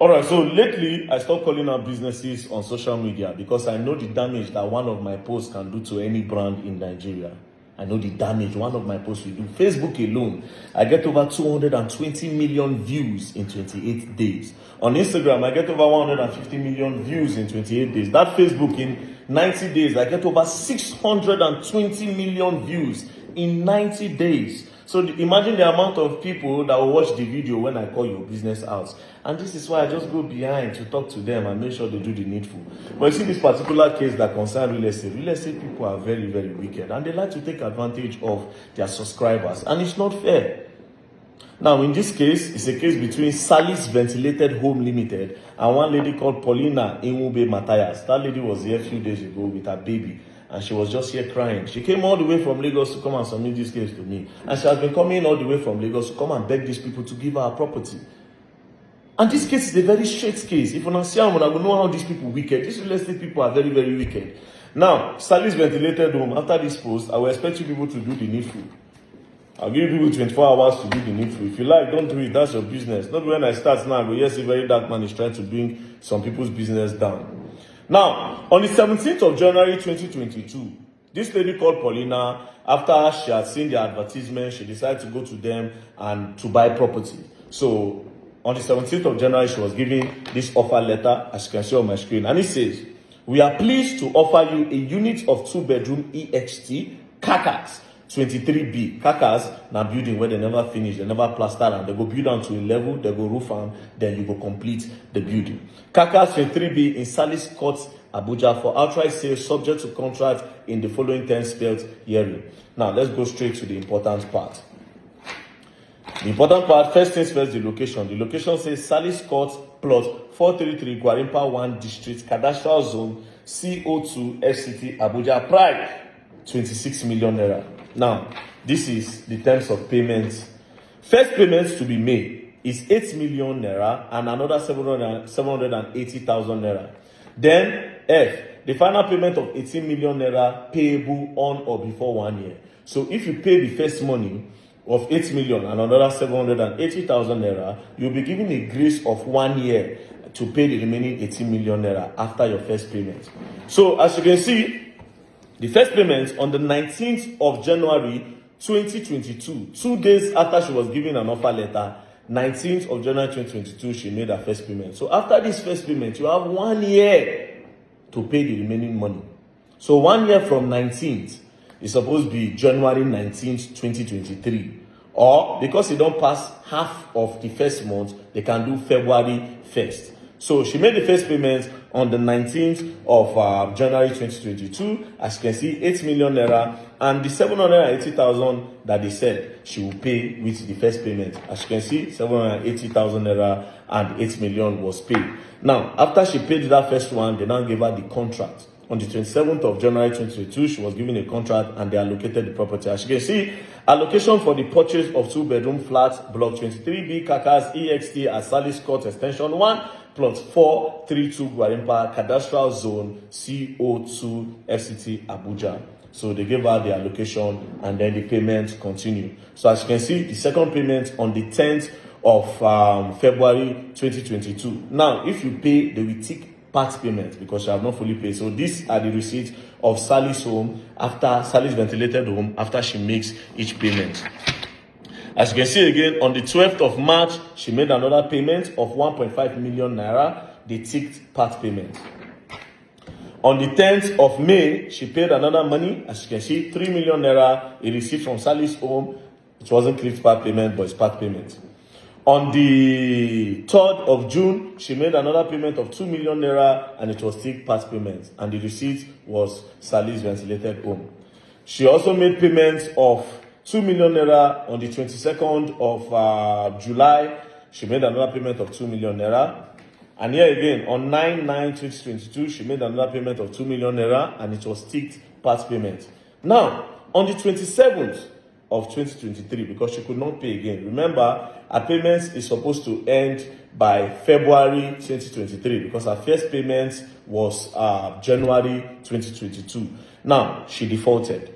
All right, so lately I stopped calling out businesses on social media because I know the damage that one of my posts can do to any brand in Nigeria. I know the damage one of my posts will do. Facebook alone, I get over 220 million views in 28 days. On Instagram, I get over 150 million views in 28 days. That Facebook in 90 days, I get over 620 million views in 90 days. So imagine the amount of people that will watch the video when I call your business out. And this is why I just go behind to talk to them and make sure they do the needful. But you see this particular case that concerns real estate people are very, very wicked. And they like to take advantage of their subscribers. And it's not fair. Now, in this case, it's a case between SALIS Ventilated Home Limited and one lady called Paulina Inwube Matthias. That lady was here a few days ago with her baby. And she was just here crying. She came all the way from Lagos to come and submit this case to me. And she has been coming all the way from Lagos to come and beg these people to give her a property. And this case is a very straight case. If you don't see how I will know how these people wicked. These real estate people are very, very wicked. Now, SALIS Ventilated Home, after this post, I will expect you people to do the needful. I'll give you people 24 hours to do the needful. If you like, don't do it. That's your business. Not when I start now, but yes, a very dark man is trying to bring some people's business down. Now, on the 17th of January 2022, this lady called Paulina, after she had seen the advertisement, she decided to go to them and to buy property. So, on the 17th of January, she was given this offer letter, as you can see on my screen. And it says, "We are pleased to offer you a unit of 2-bedroom EXT, Kakas, 23B. Kakas, now building where they never finish, they never plaster, and they go build down to a level, they go roof farm, then you go complete the building. Kakas 23B in Salis Court, Abuja, for outright sale subject to contract in the following 10 spelled hearing." Now, let's go straight to the important part. The important part, first things first, the location. The location says Salis Court, plot 433, Gwarimpa 1 District, Cadastral Zone, CO2, FCT, Abuja, Pride, 26 million naira. Now, this is the terms of payments. First payments to be made is 8 million naira and another 780,000 naira. Then, F, the final payment of 18 million naira payable on or before 1 year. So, if you pay the first money of 8 million and another 780,000 naira, you'll be given a grace of 1 year to pay the remaining 18 million naira after your first payment. So, as you can see, the first payment on the 19th of January 2022, 2 days after she was given an offer letter, 19th of January 2022, she made her first payment. So after this first payment, you have 1 year to pay the remaining money. So 1 year from 19th is supposed to be January 19th, 2023. Or because they don't pass half of the first month, they can do February 1st. So she made the first payment on the 19th of January 2022. As you can see, 8 million naira and the 780,000 that they said she will pay with the first payment. As you can see, 780,000 naira and 8 million was paid. Now, after she paid that first one, they now gave her the contract. On the 27th of January 2022, she was given a contract and they allocated the property. As you can see, allocation for the purchase of 2-bedroom flats, block 23B, Kakas, EXT at Salis Court, Extension 1, plot 432 Gwarimpa, Cadastral Zone, CO2, FCT, Abuja. So they gave her the allocation and then the payment continued. So as you can see, the second payment on the 10th of February 2022. Now, if you pay, they will take part payment because you have not fully paid. So these are the receipts of Salis Home after Salis Ventilated Home after she makes each payment. As you can see again, on the 12th of March, she made another payment of 1.5 million naira. They ticked part payment. On the 10th of May, she paid another money. As you can see, 3 million naira, a receipt from Salis Home. It wasn't clicked part payment, but it's part payment. On the 3rd of June, she made another payment of 2 million naira and it was still part payment. And the receipt was Salis Ventilated Home. She also made payments of 2 million naira on the 22nd of July. She made another payment of 2 million naira. And here again, on 9/9/2022, she made another payment of 2 million naira and it was ticked part payment. Now, on the 27th of 2023, because she could not pay again. Remember, her payments is supposed to end by February 2023 because her first payment was January 2022. Now, she defaulted.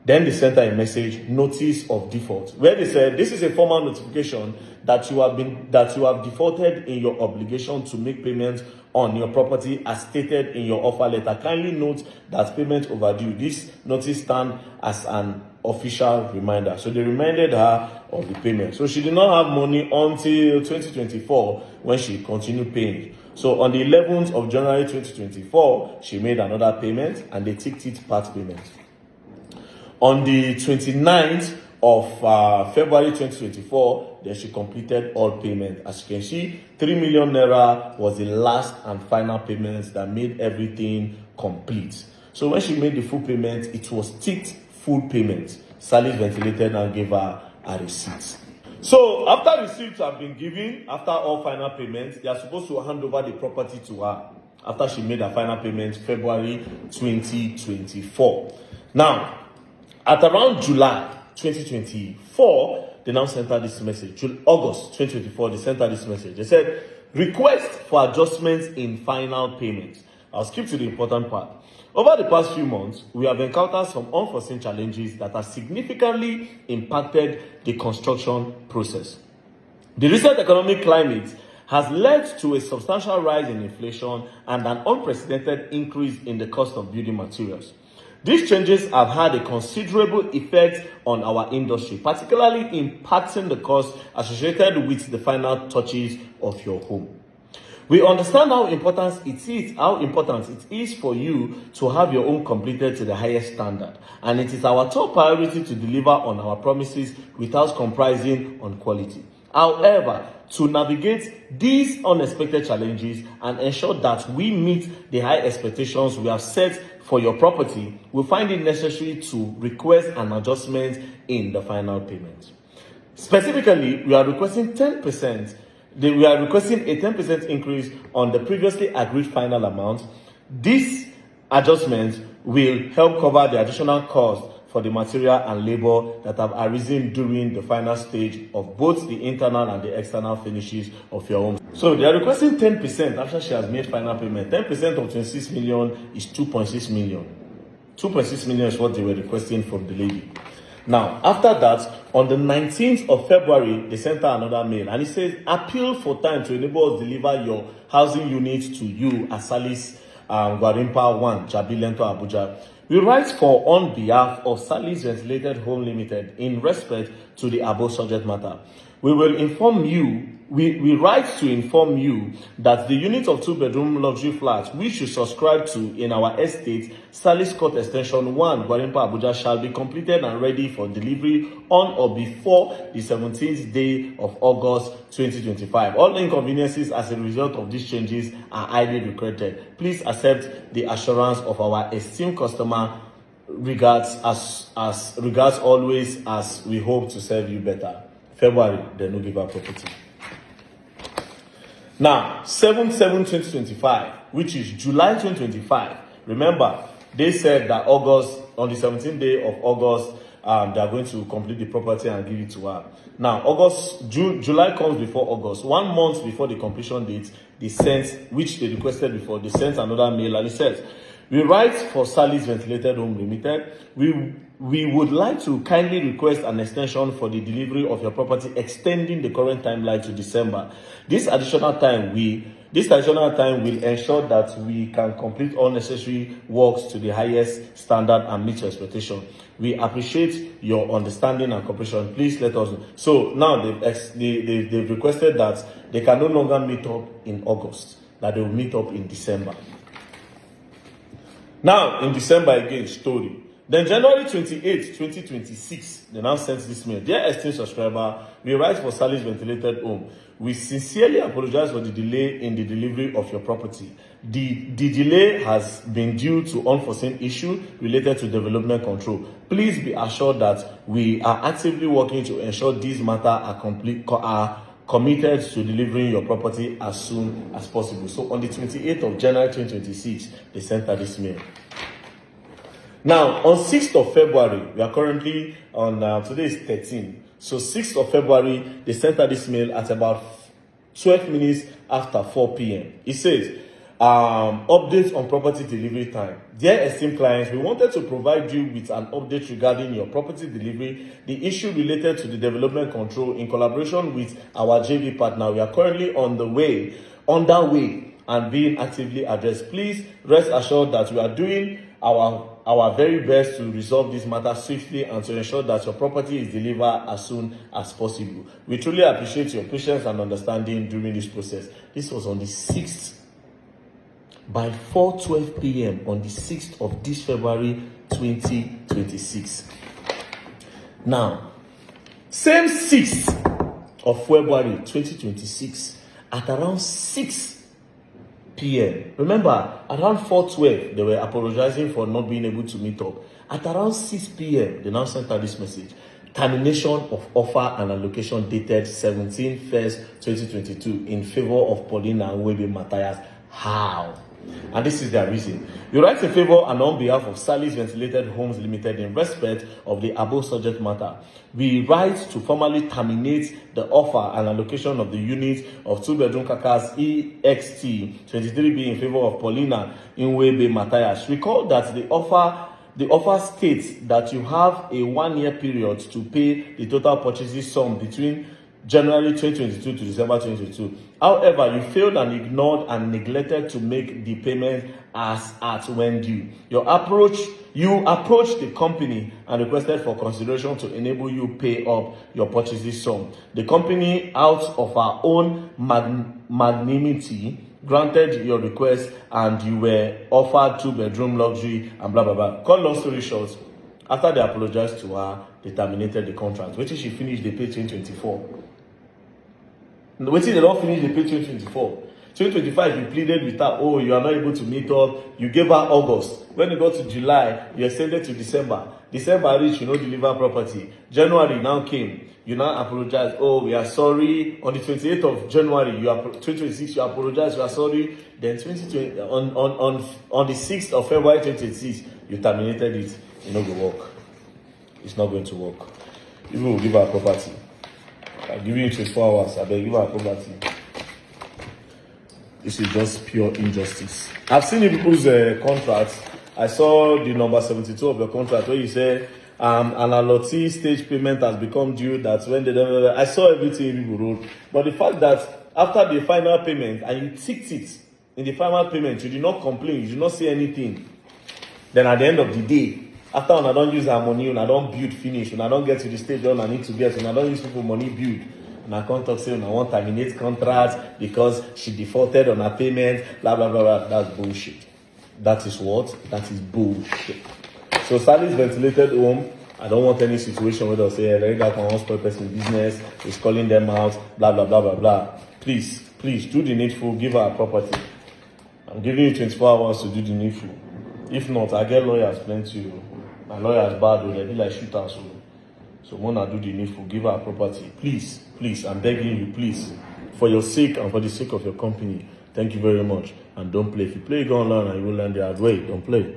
Then they sent her a message, notice of default, where they said, this is a formal notification that you have defaulted in your obligation to make payments on your property as stated in your offer letter. Kindly note that payment overdue. This notice stands as an official reminder. So they reminded her of the payment. So she did not have money until 2024 when she continued paying. So on the 11th of January 2024, she made another payment and they ticked it part payment. On the 29th of February 2024, then she completed all payments. As you can see, 3 million naira was the last and final payment that made everything complete. So when she made the full payment, it was ticked full payment. SALIS Ventilated and gave her a receipt. So after receipts have been given, after all final payments, they are supposed to hand over the property to her after she made her final payment February 2024. Now, at around July 2024, they now sent her this message. August 2024, they sent her this message. They said, request for adjustments in final payments. I'll skip to the important part. Over the past few months, we have encountered some unforeseen challenges that have significantly impacted the construction process. The recent economic climate has led to a substantial rise in inflation and an unprecedented increase in the cost of building materials. These changes have had a considerable effect on our industry, particularly impacting the costs associated with the final touches of your home. We understand how important it is for you to have your home completed to the highest standard, and it is our top priority to deliver on our promises without compromising on quality. However, to navigate these unexpected challenges and ensure that we meet the high expectations we have set for your property, we find it necessary to request an adjustment in the final payment. Specifically, we are requesting a 10% increase on the previously agreed final amount. This adjustment will help cover the additional cost for the material and labor that have arisen during the final stage of both the internal and the external finishes of your home. So they are requesting 10% after she has made final payment. 10% of 26 million is 2.6 million. 2.6 million is what they were requesting from the lady. Now, after that, on the 19th of February, they sent her another mail, and it says, appeal for time to enable us deliver your housing units to you at SALIS Gwarimpa 1, Jabi Lento, Abuja. We write for on behalf of SALIS Ventilated Home Limited in respect to the above subject matter. We will inform you, we write to inform you that the unit of 2-bedroom luxury flats which you subscribe to in our estate, SALIS Court Extension 1, Gwarimpa, Abuja, shall be completed and ready for delivery on or before the 17th day of August 2025. All inconveniences as a result of these changes are highly regretted. Please accept the assurance of our esteemed customer. Regards always, as we hope to serve you better. February, they no give her property. Now, 7/7/2025, which is July 2025. Remember, they said that on the 17th day of August, they are going to complete the property and give it to her. Now, July comes before August. 1 month before the completion date, they sent, which they requested before, they sent another mail, and it says, we write for SALIS Ventilated Home Limited. We would like to kindly request an extension for the delivery of your property, extending the current timeline to December. This additional time will ensure that we can complete all necessary works to the highest standard and meet your expectation. We appreciate your understanding and cooperation. Please let us know. So now they've requested that they can no longer meet up in August, that they will meet up in December. Now, in December again, story. Then January 28, 2026, they now sent this mail. Dear esteemed subscriber, we write for SALIS Ventilated Home. We sincerely apologize for the delay in the delivery of your property. The delay has been due to unforeseen issue related to development control. Please be assured that we are actively working to ensure these matters are committed to delivering your property as soon as possible. So on the 28th of January 2026, they sent her this mail. Now, on 6th of February, we are currently on, today is 13. So 6th of February, they sent her this mail at about 12 minutes after 4 p.m. It says, Updates on property delivery time. Dear esteemed clients, we wanted to provide you with an update regarding your property delivery, the issue related to the development control in collaboration with our JV partner. We are currently underway and being actively addressed. Please rest assured that we are doing our very best to resolve this matter swiftly and to ensure that your property is delivered as soon as possible. We truly appreciate your patience and understanding during this process. This was on the 6th. By 4:12 p.m. on the 6th of this February 2026. Now, same 6th of February 2026 at around 6 p.m. Remember, around 4:12 they were apologizing for not being able to meet up. At around 6 p.m. they now sent out this message: termination of offer and allocation dated 17/1/2022 in favor of Paulina and Webe Matthias. How? And this is their reason. You write in favor and on behalf of SALIS Ventilated Homes Limited in respect of the above subject matter. We write to formally terminate the offer and allocation of the unit of 2-bedroom Kakas EXT 23B in favor of Paulina Inwebe Matthias. Recall that the offer states that you have a 1-year period to pay the total purchases sum between January 2022 to December 2022. However, you failed and ignored and neglected to make the payment as at when due. You approached the company and requested for consideration to enable you pay up your purchases sum. The company, out of our own magnanimity, granted your request and you were offered 2-bedroom luxury and blah blah blah. Cut long story short, after they apologized to her, they terminated the contract. Wait till she finished the pay 2024. Wait till they don't finish the pay 2024. 2025, you pleaded with her, oh, you are not able to meet up. You gave her August. When you got to July, you extended to December. December reached, you deliver property. January now came. You now apologize. Oh, we are sorry. On the 28th of January, 2026, you apologize. You are sorry. Then on the 6th of February 2026, you terminated it. It's not going to work. It's not going to work. People will give her property. I'll give you 24 hours. I beg, give her property. This is just pure injustice. I've seen in people's contracts. I saw the number 72 of your contract where you say an allotee stage payment has become due. That's when I saw everything people wrote. But the fact that after the final payment and you ticked it in the final payment, you did not complain, you did not say anything. Then at the end of the day, after I don't use our money, I don't build finish, I don't get to the stage I need to get, I don't use people money build. And I can't talk saying I want to terminate contracts because she defaulted on her payment, blah, blah, blah, blah. That's bullshit. That is what? That is bullshit. So SALIS Ventilated Home, I don't want any situation where they'll say, hey, that can one spoil person business, is calling them out, blah, blah, blah, blah, blah. Please, do the needful, give her a property. I'm giving you 24 hours to do the needful. If not, I get lawyers plenty. My lawyers bad, they be like shooters. So Mona do the needful, give her a property. Please, I'm begging you, please. For your sake and for the sake of your company, thank you very much. And don't play. If you play, go online and you will learn the hard way. Don't play.